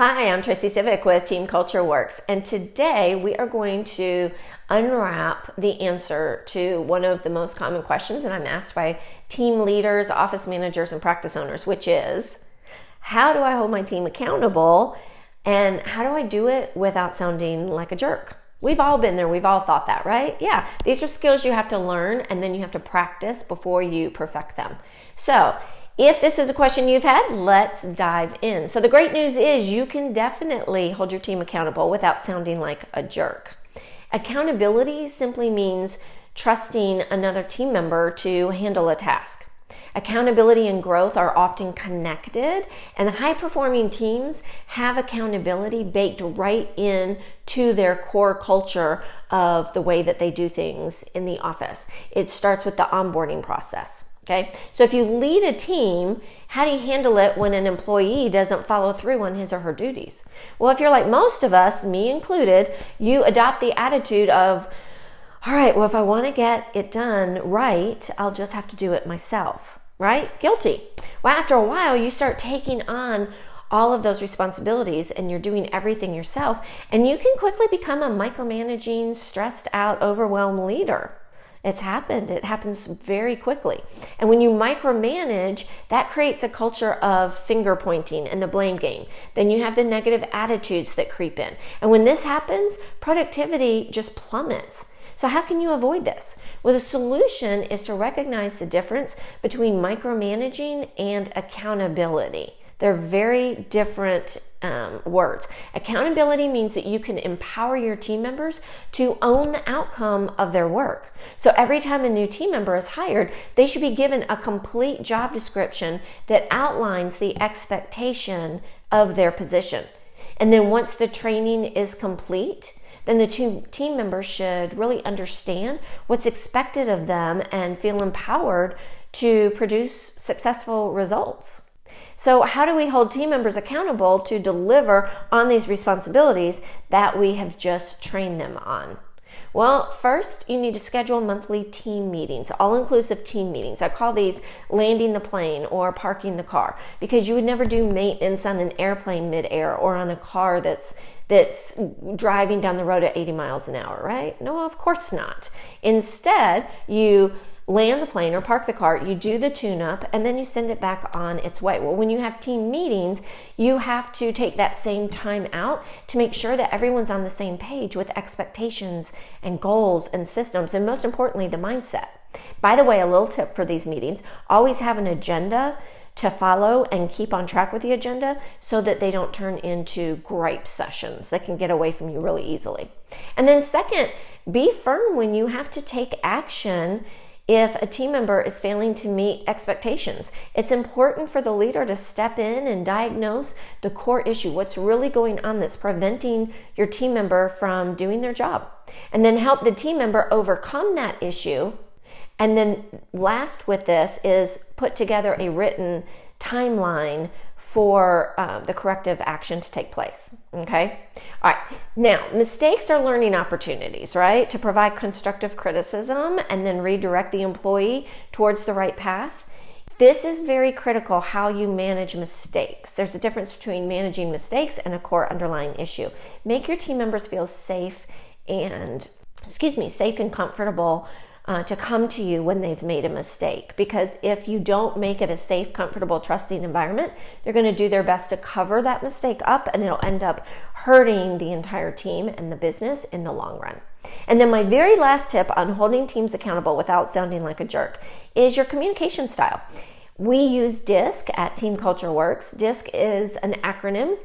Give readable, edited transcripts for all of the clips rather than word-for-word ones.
Hi, I'm Tracy Civic with Team Culture Works, and today we are going to unwrap the answer to one of the most common questions that I'm asked by team leaders, office managers, and practice owners, which is, how do I hold my team accountable, and how do I do it without sounding like a jerk? We've all been there. We've all thought that, right? Yeah, these are skills you have to learn, and then you have to practice before you perfect them. So, if this is a question you've had, let's dive in. So the great news is you can definitely hold your team accountable without sounding like a jerk. Accountability simply means trusting another team member to handle a task. Accountability and growth are often connected, and high-performing teams have accountability baked right in to their core culture of the way that they do things in the office. It starts with the onboarding process. Okay, so if you lead a team, how do you handle it when an employee doesn't follow through on his or her duties? Well, if you're like most of us, me included, you adopt the attitude of, all right, well, if I want to get it done right, I'll just have to do it myself, right? Guilty. Well, after a while, you start taking on all of those responsibilities and you're doing everything yourself, and you can quickly become a micromanaging, stressed out, overwhelmed leader. It's happened. It happens very quickly. And when you micromanage, that creates a culture of finger pointing and the blame game. Then you have the negative attitudes that creep in. And when this happens, productivity just plummets. So how can you avoid this? Well, the solution is to recognize the difference between micromanaging and accountability. They're very different words. Accountability means that you can empower your team members to own the outcome of their work. So every time a new team member is hired, they should be given a complete job description that outlines the expectation of their position. And then once the training is complete, then the team members should really understand what's expected of them and feel empowered to produce successful results. So how do we hold team members accountable to deliver on these responsibilities that we have just trained them on? Well, first, you need to schedule monthly team meetings, all-inclusive team meetings. I call these landing the plane or parking the car, because you would never do maintenance on an airplane midair or on a car that's driving down the road at 80 miles an hour, right? No, of course not. Instead, you land the plane or park the car, you do the tune-up, and then you send it back on its way. Well, when you have team meetings, you have to take that same time out to make sure that everyone's on the same page with expectations and goals and systems, and most importantly, the mindset. By the way, a little tip for these meetings, always have an agenda to follow and keep on track with the agenda so that they don't turn into gripe sessions that can get away from you really easily. And then second, be firm when you have to take action if a team member is failing to meet expectations. It's important for the leader to step in and diagnose the core issue, what's really going on that's preventing your team member from doing their job, and then help the team member overcome that issue. And then last with this is put together a written timeline for the corrective action to take place, okay? All right, now, mistakes are learning opportunities, right? To provide constructive criticism and then redirect the employee towards the right path. This is very critical, how you manage mistakes. There's a difference between managing mistakes and a core underlying issue. Make your team members feel safe and comfortable to come to you when they've made a mistake. Because if you don't make it a safe, comfortable, trusting environment, they're going to do their best to cover that mistake up, and it'll end up hurting the entire team and the business in the long run. And then my very last tip on holding teams accountable without sounding like a jerk is your communication style. We use DISC at Team Culture Works. DISC is an acronym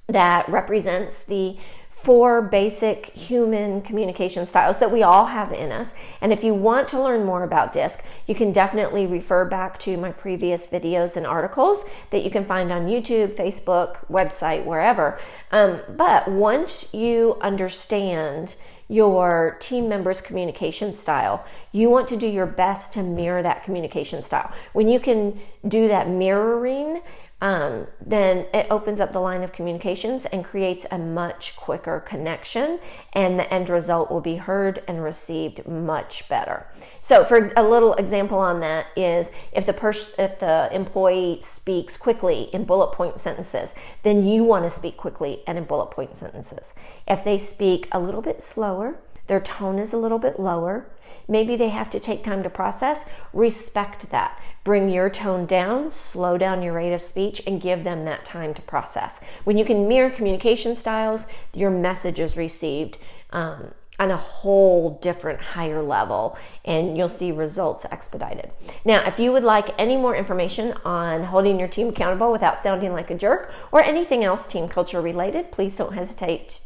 that represents the 4 basic human communication styles that we all have in us. And if you want to learn more about DISC, you can definitely refer back to my previous videos and articles that you can find on YouTube, Facebook, website, wherever. But once you understand your team members' communication style, you want to do your best to mirror that communication style. When you can do that mirroring, then it opens up the line of communications and creates a much quicker connection, and the end result will be heard and received much better. So for a little example on that is if the employee speaks quickly in bullet point sentences, then you want to speak quickly and in bullet point sentences. If they speak a little bit slower, their tone is a little bit lower, maybe they have to take time to process, respect that. Bring your tone down, slow down your rate of speech, and give them that time to process. When you can mirror communication styles, your message is received on a whole different higher level, and you'll see results expedited. Now, if you would like any more information on holding your team accountable without sounding like a jerk, or anything else team culture related, please don't hesitate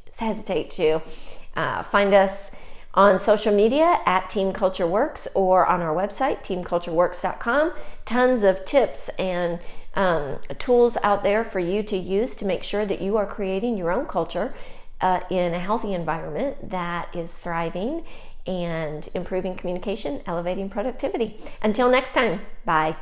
to find us on social media at Team Culture Works, or on our website, teamcultureworks.com. Tons of tips and tools out there for you to use to make sure that you are creating your own culture in a healthy environment that is thriving and improving communication, elevating productivity. Until next time, bye.